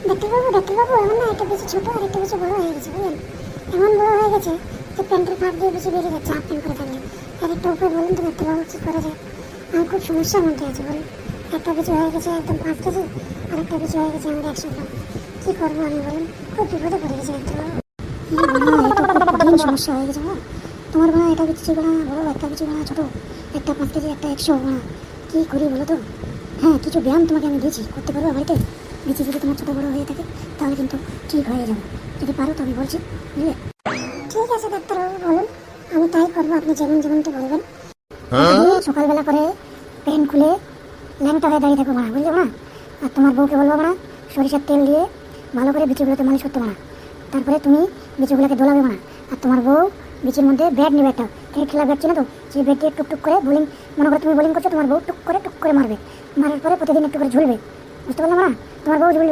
ডাক্তারবাবু আমার না একটা বেশি ছোট আর একটা বেশি বড় হয়ে গেছে, বুঝলেন? এমন বড় হয়ে গেছে যে প্যান্টের ফাঁক দিয়ে বেশি বেরিয়ে যাচ্ছে হাফ প্যান্ট করে থাকলে। আর একটা উপায় বলুন তো ডাক্তারবাবু, কী করা যায়? আমি খুব সমস্যার মধ্যে আছি, বলুন। একটা বেশি হয়ে গেছে একদম 5 কেজি, আর একটা বেশি হয়ে গেছে আমার 100 গ্রাম। কী করবো আমি, বলুন? খুব বিপদে পড়ে গেছে ডাক্তারবাবু। এটা খুব কঠিন সমস্যা হয়ে গেছে বাবা। তোমার বাড়া এটা বিচি বাড়া বড়, একটা বিচি বাড়া ছোটো, একটা 5 কেজি, একটা 100 বাড়া। কী করি বলো তো? হ্যাঁ, কিছু ব্যায়াম তোমাকে আমি দিয়েছি, করতে পারবো বাড়িতে? বিচি যদি তোমার ছোটো বড়ো হয়ে থাকে তাহলে কিন্তু ঠিক হয়ে যাবে। যদি পারো তো আমি বলছি, বুঝলে? ঠিক আছে ডাক্তারবাবু, বলুন, আমি তাই করবো, আপনি যেমন যেমনটি বলবেন। সকালবেলা করে প্যান্ট খুলে ল্যাংটা হয়ে দাঁড়িয়ে থাকবো মারা, বুঝলে না? আর তোমার বউকে বলবো মারা সরিষার তেল দিয়ে ভালো করে বিচিগুলোতে মালিশ করতে মারা। তারপরে তুমি বিচিগুলোকে দোলাবে মারা। আর তোমার বউ বিচির মধ্যে ব্যাট নেবে, একটা খেলা ব্যাট ছিল তো, সেই ব্যাট দিয়ে টুকটুক করে বোলিং, মনে করো তুমি বোলিং করছো, তোমার বউ টুক করে মারবে। মারার পরে প্রতিদিন একটু করে ঝুলবে, বুঝতে পারলে মারা? তোমার বউ ঝুলবে।